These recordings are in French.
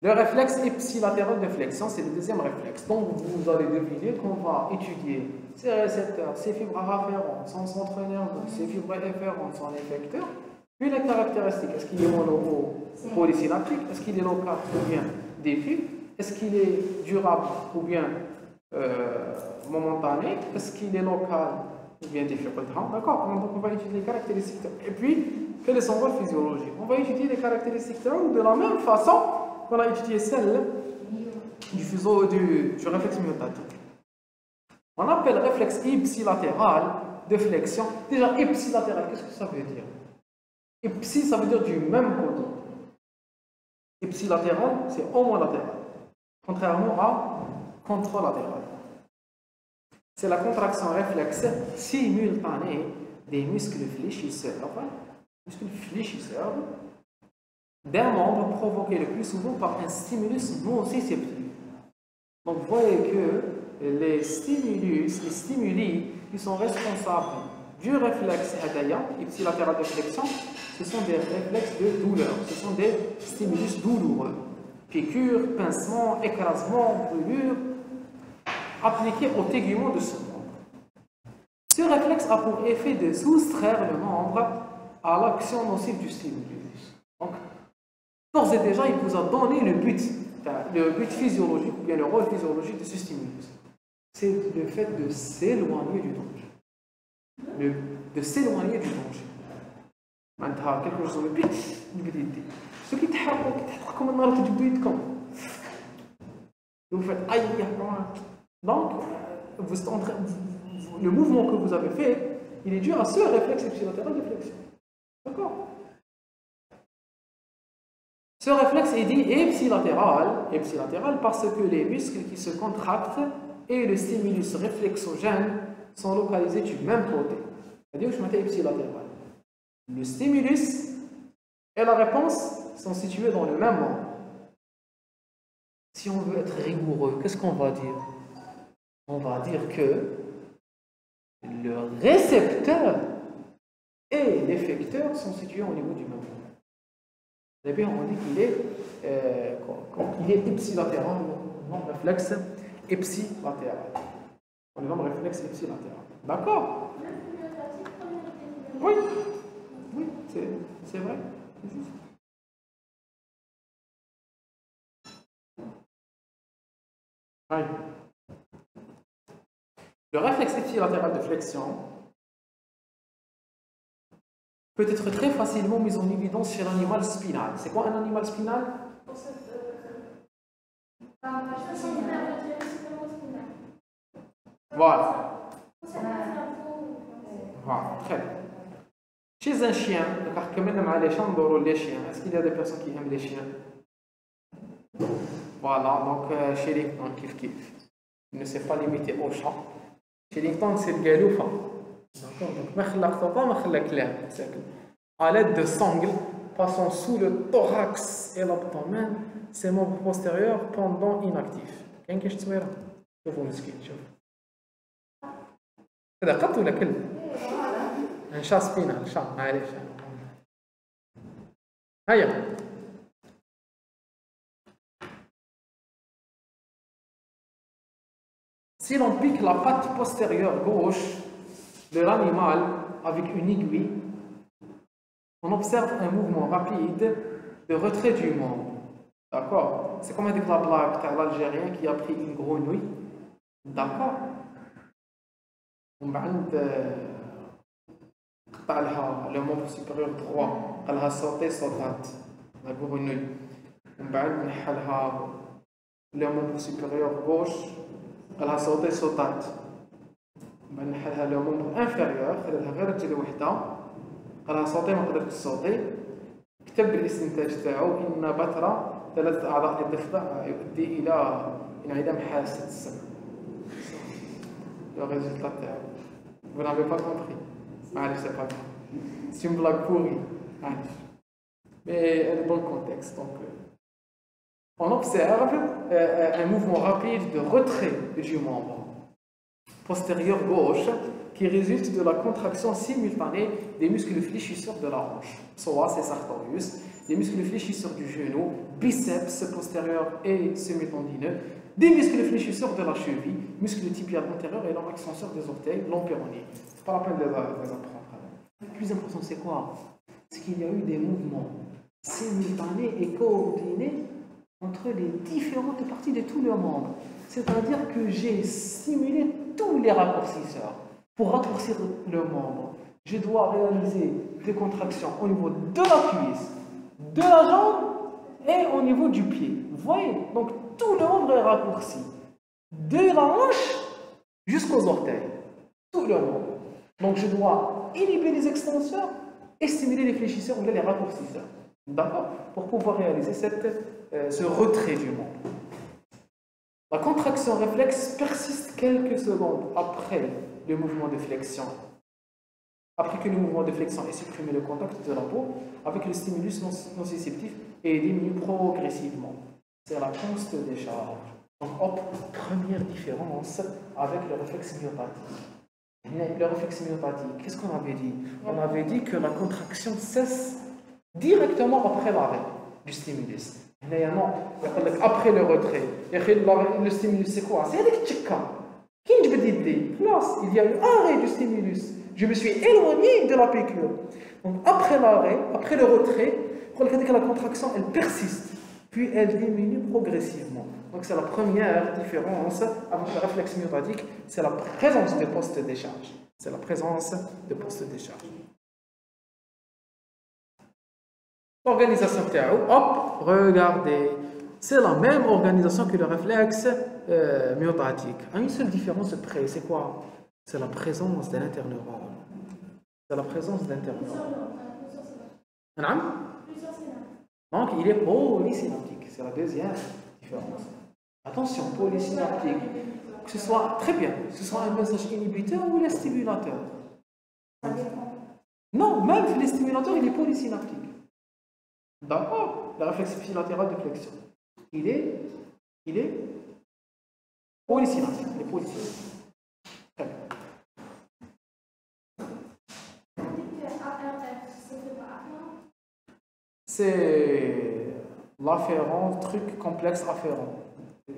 Le réflexe ipsilatéral de flexion, c'est le deuxième réflexe. Donc, vous allez deviner qu'on va étudier ses récepteurs, ses fibres afférentes, son centre nerveux, ses fibres efférentes, son effecteur, puis les caractéristiques. Est-ce qu'il est mono ou polysynaptique? Est-ce qu'il est local ou bien diffus? Est-ce qu'il est durable ou bien momentané? Est-ce qu'il est local ou bien diffus? D'accord? Donc, on va étudier les caractéristiques. Et puis, quel est son rôle physiologique? On va étudier les caractéristiques de la même façon qu'on a étudié celle du réflexe myotatique. On appelle réflexe ipsilatéral de flexion. Déjà, ipsilatéral, qu'est-ce que ça veut dire? Ipsi, ça veut dire du même côté. Ipsilatéral, c'est homolatéral, contrairement à contralatéral. C'est la contraction réflexe simultanée des muscles fléchisseurs d'un membre provoqué le plus souvent par un stimulus nociceptif. Donc vous voyez que les stimuli qui sont responsables du réflexe ipsilatéral de flexion, ce sont des réflexes de douleur, ce sont des stimulus douloureux. Piqûres, pincements, écrasements, brûlures, appliqués au tégument de ce membre. Ce réflexe a pour effet de soustraire le membre à l'action nocive du stimulus. Donc, d'ores et déjà, il vous a donné le but physiologique ou bien le rôle physiologique de ce stimulus. C'est le fait de s'éloigner du danger. De s'éloigner du danger. معناتها quelque chose de جديد. Ce qui تحرك comme النار تجبدوا يدكم. Vous faites aïe. Donc, le mouvement que vous avez fait, il est dû à ce réflexe ipsilatéral de flexion. D'accord? Ce réflexe est dit ipsilatéral parce que les muscles qui se contractent et le stimulus réflexogène sont localisés du même côté. C'est-à-dire que je m'appelle ipsilatéral. Le stimulus et la réponse sont situés dans le même membre. Si on veut être rigoureux, qu'est-ce qu'on va dire? On va dire que le récepteur et l'effecteur sont situés au niveau du même membre. D'abord, on dit qu'il est ipsilatéral, non réflexe ipsilatéral. On le nomme réflexe ipsilatéral. D'accord? Oui, c'est vrai. C'est juste. Oui. Le réflexe ipsilatéral de flexion peut être très facilement mis en évidence chez l'animal spinal. C'est quoi un animal spinal? Voilà. Voilà, très bien. Chez un chien, est-ce qu'il y a des personnes qui aiment les chiens? Voilà, donc chez les kiff. Il ne s'est pas limité au chat. Chez les tons, c'est le galoufa. À l'aide de sangles passant sous le thorax et l'abdomen, ses membres postérieurs pendant inactifs. شوفوا مسكين شوف هذا قط ولا كلب؟ un chat spinal, chat معليش هيا. Si l'on pique la patte postérieure gauche de l'animal avec une aiguille, on observe un mouvement rapide de retrait du membre. D'accord? C'est comme avec la blague de l'Algérien qui a pris une grenouille. D'accord? On va le membre supérieur droit, elle a sauté la grenouille. On va le membre supérieur gauche, elle a sauté le membre inférieur, elle a غير وحده قالها صوتي ما قدرتش تصوتي. كتب الاستنتاج تاعو ان بترة 3 اعضاء للضفدع يؤدي الى انعدام حاسه السمع. Le résultat تاعو vous n'avez pas compris. معليش c'est pas grave. C'est une blague pourrie. Mais elle est dans le contexte. Donc, on observe un mouvement rapide de retrait du membre postérieur gauche qui résulte de la contraction simultanée des muscles fléchisseurs de la hanche, psoas et sartorius, les muscles fléchisseurs du genou, biceps postérieur et semi-tendineux, des muscles fléchisseurs de la cheville, muscles tibial antérieur et long extenseur des orteils, long péroné. C'est pas la peine de les apprendre. Le plus important, c'est quoi? C'est qu'il y a eu des mouvements simultanés et coordonnés entre les différentes parties de tout le membre. C'est-à-dire que j'ai stimulé tous les raccourcisseurs. Pour raccourcir le membre, je dois réaliser des contractions au niveau de la cuisse, de la jambe et au niveau du pied. Vous voyez? Donc tout le membre est raccourci. De la hanche jusqu'aux orteils. Tout le membre. Donc je dois inhiber les extenseurs et stimuler les fléchisseurs ou les raccourcisseurs. D'accord? Pour pouvoir réaliser ce retrait du membre. La contraction réflexe persiste quelques secondes après le mouvement de flexion. Après que le mouvement de flexion ait supprimé le contact de la peau avec le stimulus nociceptif et diminue progressivement. C'est la constante de décharge. Donc, hop, première différence avec le réflexe myopathique. Le réflexe myopathique, qu'est-ce qu'on avait dit? On avait dit que la contraction cesse directement après l'arrêt du stimulus. Non, après le retrait. Le stimulus, c'est quoi? C'est avec tchika. Il y a eu arrêt du stimulus. Je me suis éloigné de la piqûre. Donc après l'arrêt, après le retrait, la contraction, elle persiste. Puis elle diminue progressivement. Donc c'est la première différence avec le réflexe myopatique, c'est la présence de post-décharge. C'est la présence de post-décharge. L'organisation TAO, hop, regardez. C'est la même organisation que le réflexe myopatique. À une seule différence près, c'est quoi? C'est la présence d'un interneurone. C'est la présence d'un interneurone. Donc, il est polysynaptique. C'est la deuxième différence. Attention, polysynaptique. Que ce soit, très bien, que ce soit un message inhibiteur ou un stimulateur. Non, même le stimulateur, il est polysynaptique. D'accord? Le réflexe bilatéral de flexion. Il est polysynaptique. Il est polysynaptique. Très bien. C'est l'afférence, truc complexe afférent.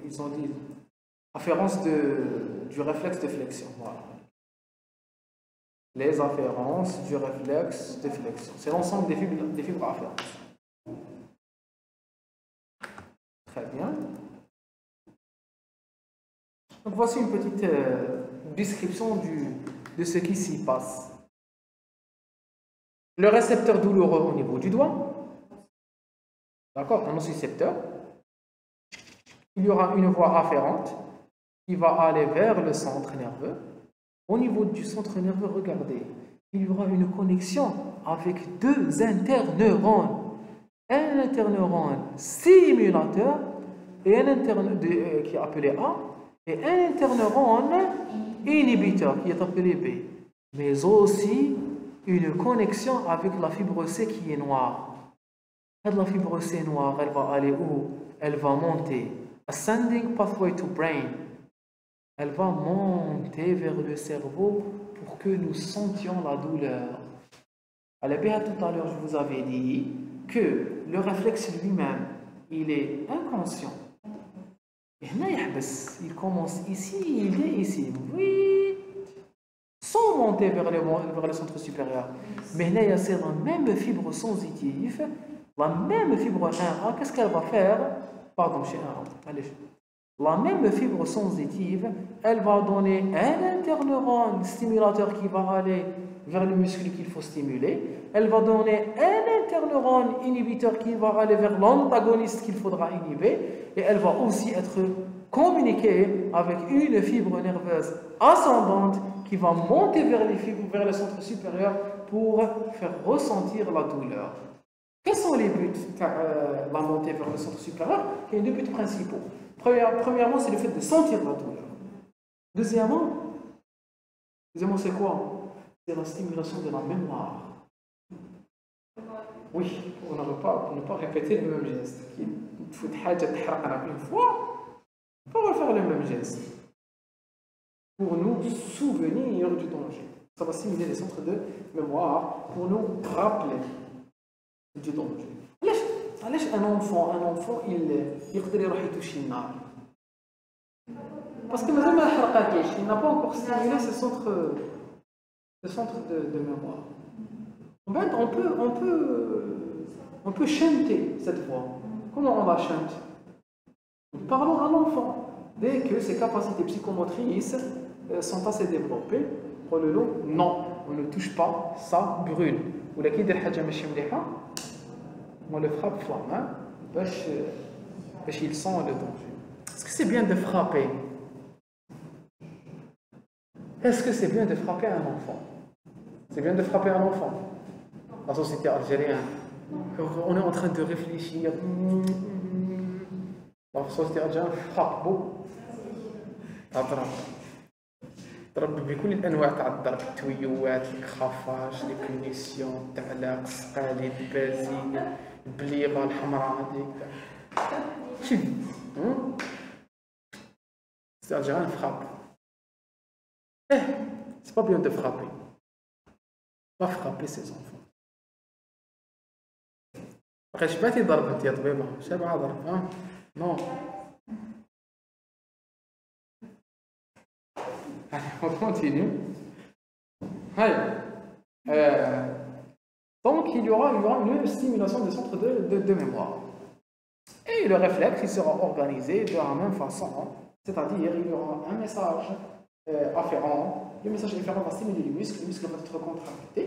Ils ont dit afférence du réflexe de flexion. Voilà. Les afférences du réflexe de flexion. C'est l'ensemble des fibres afférentes. Très bien. Donc voici une petite description de ce qui s'y passe. Le récepteur douloureux au niveau du doigt. D'accord, un nocicepteur. Il y aura une voie afférente qui va aller vers le centre nerveux. Au niveau du centre nerveux, regardez, il y aura une connexion avec deux interneurones. Un interneurone stimulateur et un interneurone qui est appelé A et un interneurone inhibiteur qui est appelé B. Mais aussi une connexion avec la fibre C qui est noire. La fibre C noire, elle va aller où? Elle va monter. Ascending pathway to brain. Elle va monter vers le cerveau pour que nous sentions la douleur. À la BA tout à l'heure, je vous avais dit que le réflexe lui-même, il est inconscient. Il commence ici, il est ici. Oui. Sans monter vers le centre supérieur. Mais là, c'est la même fibre sensitive. La même fibre 1A, qu'est-ce qu'elle va faire? Pardon, chez 1A. Allez. La même fibre sensitive, elle va donner un interneurone stimulateur qui va aller vers le muscle qu'il faut stimuler. Elle va donner un interneurone inhibiteur qui va aller vers l'antagoniste qu'il faudra inhiber. Et elle va aussi être communiquée avec une fibre nerveuse ascendante qui va monter vers le centre supérieur pour faire ressentir la douleur. Quels sont les buts de la montée vers le centre supérieur? Il y a deux buts principaux. Premièrement, c'est le fait de sentir la douleur. Deuxièmement, c'est quoi? C'est la stimulation de la mémoire. Oui, pour ne pas répéter le même geste. Il faut une fois, pour refaire le même geste. Pour nous souvenir du danger. Ça va stimuler les centres de mémoire pour nous rappeler du danger. علاش un enfant يقدر يروح يتوشي النار parce que مازال ما حرقاتيش il n'a pas encore stimulé ce centre de mémoire. En fait, on peut chanter cette voix. Comment on la chante? Parlons à l'enfant. Dès que ses capacités psychomotrices sont assez développées, pour le lot, non, on ne touche pas, ça brûle. Ou la kid on le frappe flamme, hein, parce qu'il sent le danger. Est-ce que c'est bien de frapper? Est-ce que c'est bien de frapper un enfant? C'est bien de frapper un enfant. La société algérienne, on est en train de réfléchir. La société algérienne frappe beaucoup. ضرب بكل الانواع تاع الضرب، التويوات، الخفاش، لي بونيسيون، التعلاق، السقالي، البازين، البليغه الحمراء هذيك. شوف c'est algérien frappe. C'est pas bien de frapper. Pas frapper ses enfants. après شباتي ضربت يا طبيبه، شبعها ضرب non. Allez, on continue. Donc, il y aura une stimulation des centres de mémoire. Et le réflexe, il sera organisé de la même façon. C'est-à-dire, il y aura un message afférent. Le message afférent va stimuler les muscles va être contracté.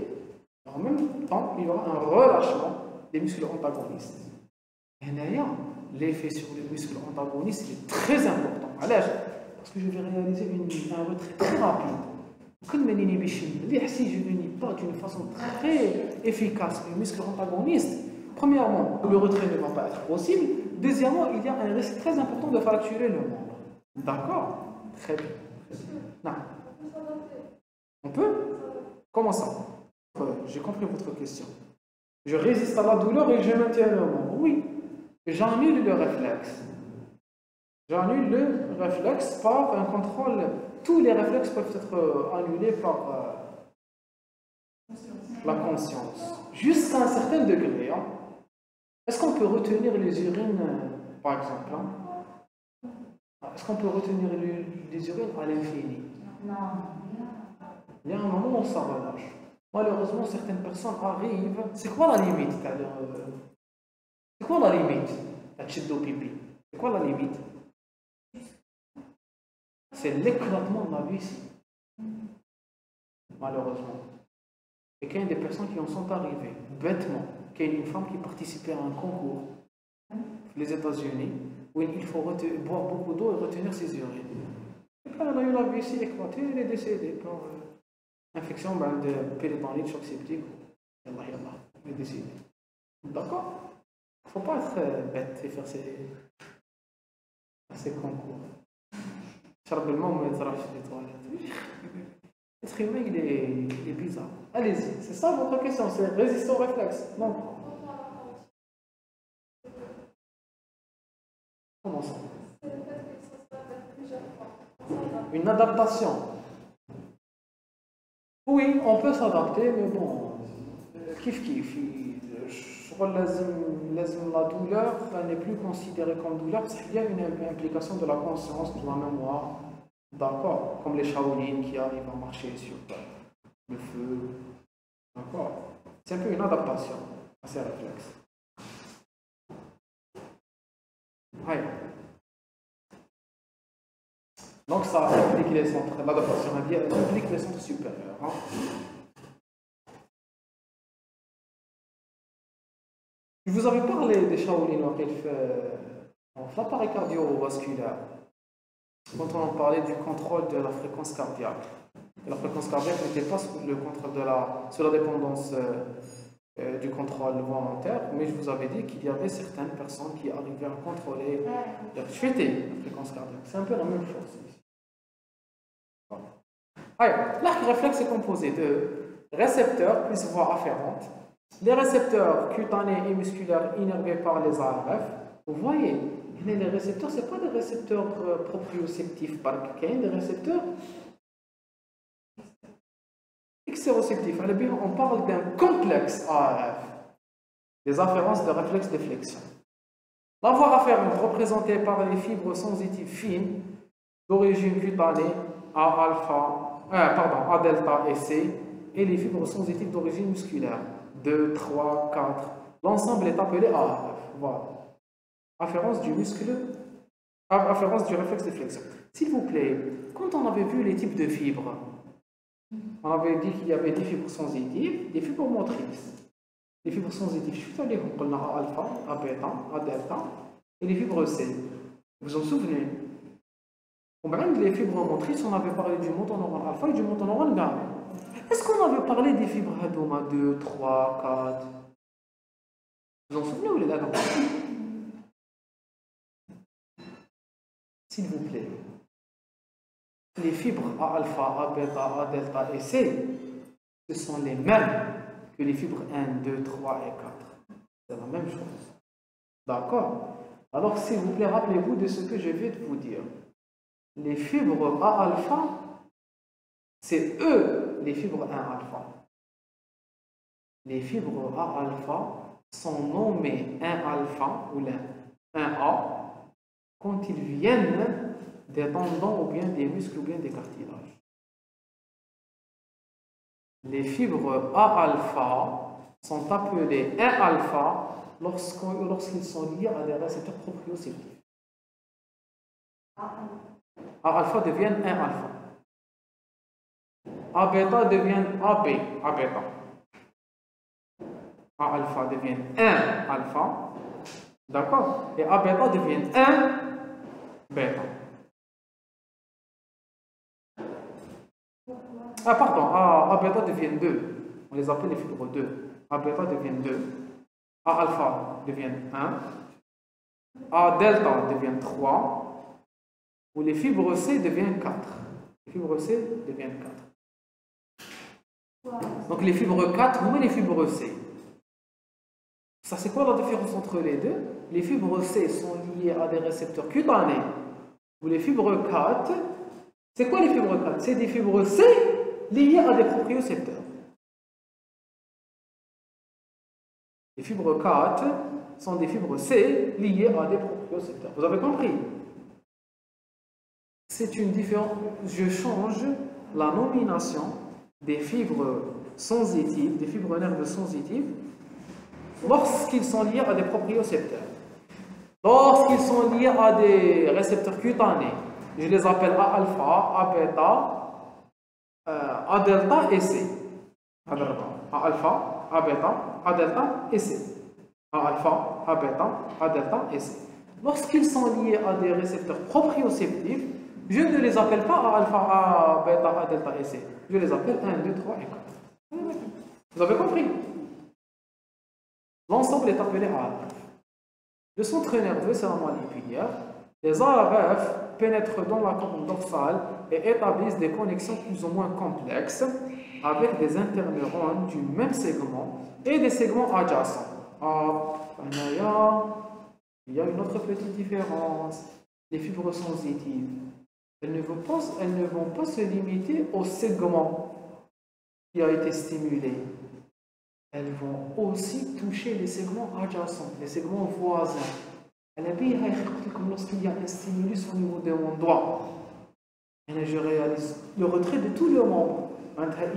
En même temps, il y aura un relâchement des muscles antagonistes. Et d'ailleurs, l'effet sur les muscles antagonistes est très important. Parce que je vais réaliser un retrait très rapide. Comme je ne nie pas d'une façon très efficace les muscles antagonistes, premièrement, le retrait ne va pas être possible. Deuxièmement, il y a un risque très important de fracturer le membre. D'accord? Très bien. Non. On peut? Comment ça? J'ai compris votre question. Je résiste à la douleur et je maintiens le membre. Oui. J'annule le réflexe. J'annule le réflexe par un contrôle. Tous les réflexes peuvent être annulés par la conscience. Jusqu'à un certain degré. Est-ce qu'on peut retenir les urines, par exemple? Est-ce qu'on peut retenir les urines à l'infini? Non. Il y a un moment où ça relâche. Malheureusement, certaines personnes arrivent. C'est quoi la limite? C'est quoi la limite? C'est quoi la limite? C'est l'éclatement de la vessie. Malheureusement. Et qu'il y a des personnes qui en sont arrivées, bêtement, qu'il y a une femme qui participait à un concours, les États-Unis, où il faut boire beaucoup d'eau et retenir ses urines. Et quand elle a eu la vessie éclatée, elle est décédée par infection de péritonnite, choc septique. Elle est décédée. D'accord? Il ne faut pas être bête et faire ces concours. Charbellement, on va les toilettes. L'être humain, il est bizarre. Allez-y, c'est ça votre question, c'est résistant au réflexe. Non. Comment ça? Une adaptation. Oui, on peut s'adapter, mais bon, kiff. La douleur n'est plus considérée comme douleur parce qu'il y a une implication de la conscience, de la mémoire. D'accord? Comme les Shaolin qui arrivent à marcher sur le feu. D'accord? C'est un peu une adaptation à ces réflexes. Donc ça implique les centres, l'adaptation implique les centres supérieurs. Je vous avais parlé des Shaolin en l'appareil cardiovasculaire. Quand on parlait du contrôle de la fréquence cardiaque. Et la fréquence cardiaque n'était pas sous le contrôle sous la dépendance du contrôle volontaire, mais je vous avais dit qu'il y avait certaines personnes qui arrivaient à contrôler la fréquence cardiaque. C'est un peu la même chose ici. L'arc réflexe est composé de récepteurs plus voies afférentes, les récepteurs cutanés et musculaires innervés par les ARF. Vous voyez, les récepteurs, ce n'est pas des récepteurs proprioceptifs, il y a des récepteurs extéroceptifs. On parle d'un complexe ARF. des afférences de réflexes de flexion. La voie afférente représentée par les fibres sensitives fines d'origine cutanée A delta et C, et les fibres sensitives d'origine musculaire 2, 3, 4. L'ensemble est appelé ARF. Voilà. Afférence du réflexe de flexion. S'il vous plaît, quand on avait vu les types de fibres, on avait dit qu'il y avait des fibres sensitives, des fibres motrices. Les fibres sensitives, je suis allé on a alpha, A bêta, A delta, et les fibres C. Vous vous en souvenez? Les fibres motrices, on avait parlé du motoneurone alpha et du motoneurone gamma. Est-ce qu'on avait parlé des fibres Hadoma 2, 3, 4? Vous vous en souvenez ou les gars? S'il vous plaît. Les fibres A alpha, A bêta, A delta et C, ce sont les mêmes que les fibres 1, 2, 3 et 4. C'est la même chose. D'accord? Alors, s'il vous plaît, rappelez-vous de ce que je vais vous dire. Les fibres A alpha, c'est eux les fibres 1 alpha. Les fibres A alpha sont nommées 1 alpha ou 1A quand ils viennent des tendons ou bien des muscles ou bien des cartilages. Les fibres A alpha sont appelées 1 alpha lorsqu'ils sont liés à des récepteurs proprioceptifs. A alpha devient 1 alpha. A bêta devient AB, A bêta. A alpha devient 1 alpha. D'accord? Et A bêta devient 1 bêta. A bêta devient 2. On les appelle les fibres 2. A bêta devient 2. A alpha devient 1. A delta devient 3. Ou les fibres C deviennent 4. Les fibres C deviennent 4. Donc les fibres 4 ou les fibres C. Ça, c'est quoi la différence entre les deux? Les fibres C sont liées à des récepteurs cutanés. Ou les fibres 4, c'est quoi les fibres 4? C'est des fibres C liées à des propriocepteurs. Les fibres 4 sont des fibres C liées à des propriocepteurs. Vous avez compris? C'est une différence. Je change la nomination des fibres sensitives, des fibres nerveuses sensitives, lorsqu'ils sont liés à des propriocepteurs. Lorsqu'ils sont liés à des récepteurs cutanés, je les appelle A alpha, A bêta, A delta et C. A alpha, A bêta, A delta et C. A alpha, A bêta, A delta et C. Lorsqu'ils sont liés à des récepteurs proprioceptifs, je ne les appelle pas A alpha, A bêta, A delta et C. Je les appelle 1, 2, 3 et 4. Vous avez compris? L'ensemble est appelé ARF. Le centre nerveux, c'est la moelle épinière. Les ARF pénètrent dans la colonne dorsale et établissent des connexions plus ou moins complexes avec des interneurones du même segment et des segments adjacents. Il y a une autre petite différence. Les fibres sensitives, elles ne vont pas se limiter au segment qui a été stimulé. Elles vont aussi toucher les segments adjacents, les segments voisins. Comme lorsqu'il y a un stimulus au niveau de mon doigt, je réalise le retrait de tout le membre.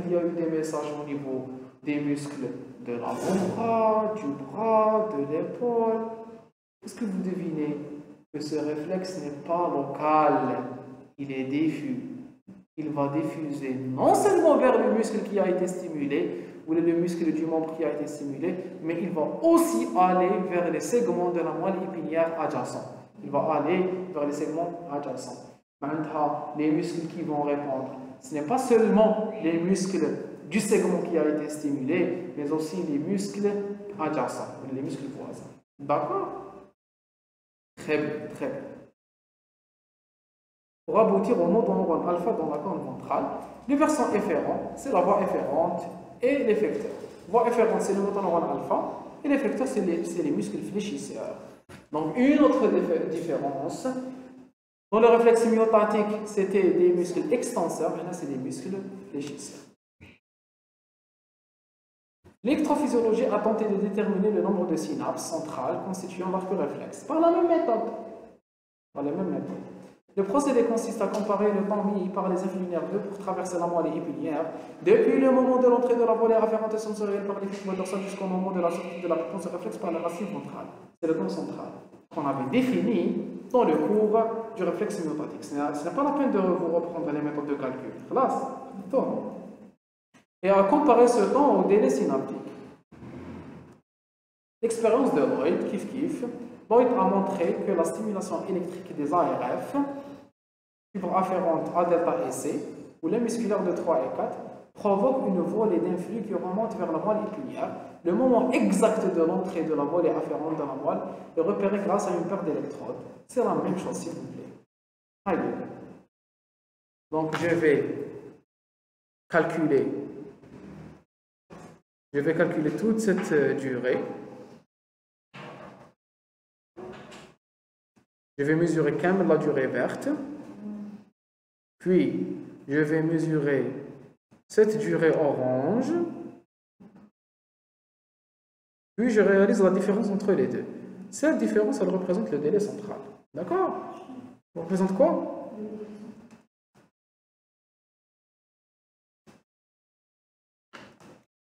Il y a eu des messages au niveau des muscles de l'avant-bras, du bras, de l'épaule. Est-ce que vous devinez que ce réflexe n'est pas local, il est diffus. Il va diffuser non seulement vers le muscle qui a été stimulé, ou le muscle du membre qui a été stimulé, mais il va aussi aller vers les segments de la moelle épinière adjacents. Il va aller vers les segments adjacents. Maintenant, les muscles qui vont répondre, ce n'est pas seulement les muscles du segment qui a été stimulé, mais aussi les muscles adjacents, les muscles voisins. D'accord? Très bien, très bien. Pour aboutir au motoneurone alpha dans la colonne ventrale, le versant efférent, c'est la voie efférente et l'effecteur. Voie efférente, c'est le motoneurone alpha, et l'effecteur, c'est les muscles fléchisseurs. Donc, une autre différence, dans le réflexe myotatique, c'était des muscles extenseurs, maintenant, c'est des muscles fléchisseurs. L'électrophysiologie a tenté de déterminer le nombre de synapses centrales constituant l'arc réflexe par la même méthode. Le procédé consiste à comparer le temps mis par les influx nerveux pour traverser la moelle épinière depuis le moment de l'entrée de la volée afférente sensorielle par l'effet dorsal jusqu'au moment de la sortie de la réponse réflexe par la racine ventrale. C'est le temps central qu'on avait défini dans le cours du réflexe myotatique. Ce n'est pas la peine de vous reprendre les méthodes de calcul. Et à comparer ce temps au délai synaptique. L'expérience de Lloyd, Lloyd a montré que la stimulation électrique des ARF, fibres afférentes A delta et C, ou les musculaires de 3 et 4, provoque une volée d'influx qui remonte vers la moelle épinière. Le moment exact de l'entrée de la volée afférente dans la moelle est repéré grâce à une paire d'électrodes. C'est la même chose, s'il vous plaît. Allez. Donc, je vais calculer toute cette durée. Je vais mesurer quand même la durée verte. Puis, je vais mesurer cette durée orange. Puis, je réalise la différence entre les deux. Cette différence, elle représente le délai central. D'accord? Elle représente quoi?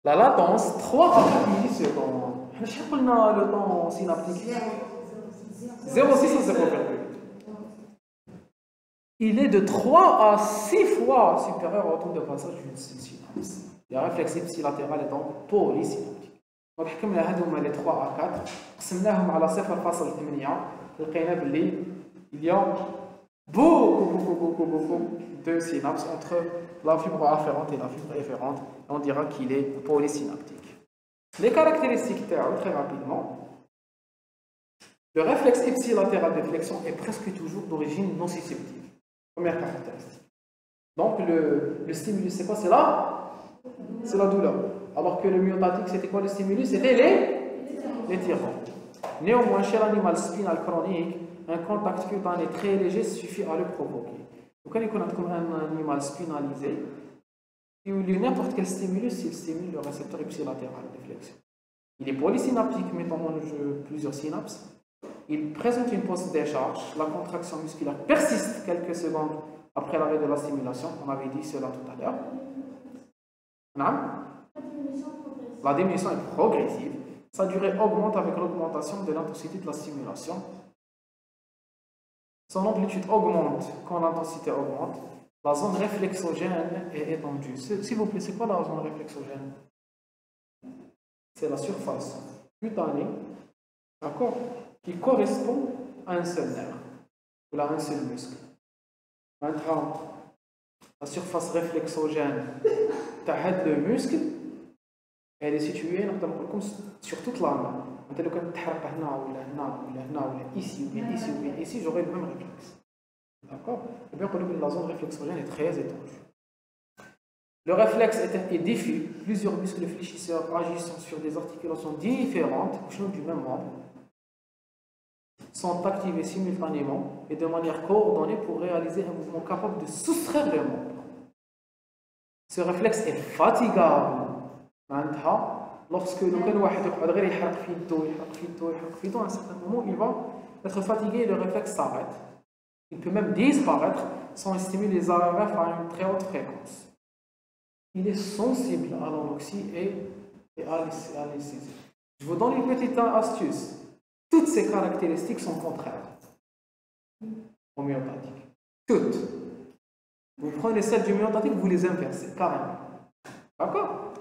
La latence, 3 millisecondes. On a le temps synaptique. 0,6 à 0,8. Il est de 3 à 6 fois supérieur au temps de passage d'une synapse. Le réflexe ipsilatéral est donc polysynaptique. Donc, حكمنا هذوما les 3 à 4 قسمناهم على 0,8 لقينا باللي il y a beaucoup de synapses entre la fibre afférente et la fibre efférente. On dira qu'il est polysynaptique. Les caractéristiques très rapidement. Le réflexe ipsilatéral de flexion est presque toujours d'origine nociceptive. Première caractéristique. Donc le stimulus, c'est quoi? C'est là? C'est la douleur. Alors que le myotatique, c'était quoi le stimulus? C'était les tirants. Néanmoins, chez l'animal spinal chronique, un contact cutané très léger suffit à le provoquer. Donc, quand on a un animal spinalisé, n'importe quel stimulus, il stimule le récepteur ipsilatéral de flexion. Il est polysynaptique, mettant en jeu plusieurs synapses. Il présente une post-décharge. La contraction musculaire persiste quelques secondes après l'arrêt de la stimulation. On avait dit cela tout à l'heure. La diminution est progressive. Sa durée augmente avec l'augmentation de l'intensité de la stimulation. Son amplitude augmente quand l'intensité augmente. La zone réflexogène est étendue. S'il vous plaît, c'est quoi la zone réflexogène? C'est la surface cutanée, d'accord, qui correspond à un seul nerf, ou à un seul muscle. Maintenant, la surface réflexogène de le muscle, elle est située sur toute la main. Ici, ou bien ici, ou bien ici, j'aurai le même réflexe. D'accord? Et bien, la zone réflexogène est très étendue. Le réflexe est diffus. Plusieurs muscles fléchisseurs agissant sur des articulations différentes, du même membre, sont activés simultanément et de manière coordonnée pour réaliser un mouvement capable de soustraire le membre. Ce réflexe est fatigable. Lorsque à un certain moment, il va être fatigué et le réflexe s'arrête. Il peut même disparaître sans stimuler les ARF à une très haute fréquence. Il est sensible à l'anoxie et à l'anesthésie. Je vous donne une petite astuce. Toutes ces caractéristiques sont contraires au myotatique. Toutes. Vous prenez celles du myotatique, vous les inversez, carrément. D'accord?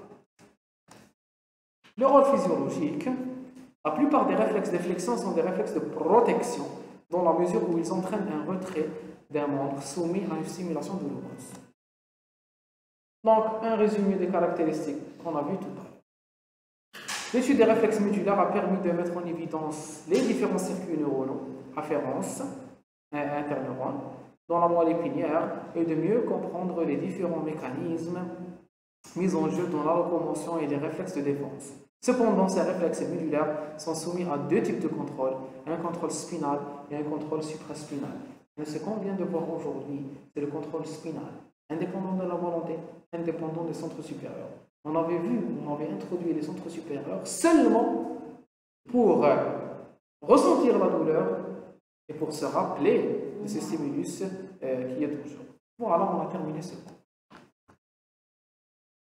Le rôle physiologique, la plupart des réflexes de flexion sont des réflexes de protection, dans la mesure où ils entraînent un retrait d'un membre soumis à une stimulation douloureuse. Donc, un résumé des caractéristiques qu'on a vu tout à l'heure. L'étude des réflexes médulaires a permis de mettre en évidence les différents circuits neuronaux, afférence, interneurones, dans la moelle épinière et de mieux comprendre les différents mécanismes mis en jeu dans la locomotion et les réflexes de défense. Cependant, ces réflexes médulaires sont soumis à deux types de contrôle, un contrôle spinal et un contrôle supraspinal. Mais ce qu'on vient de voir aujourd'hui, c'est le contrôle spinal, indépendant de la volonté, indépendant des centres supérieurs. On avait vu, on avait introduit les centres supérieurs seulement pour ressentir la douleur et pour se rappeler de ces stimulus qui est toujours. Voilà, on a terminé ce point.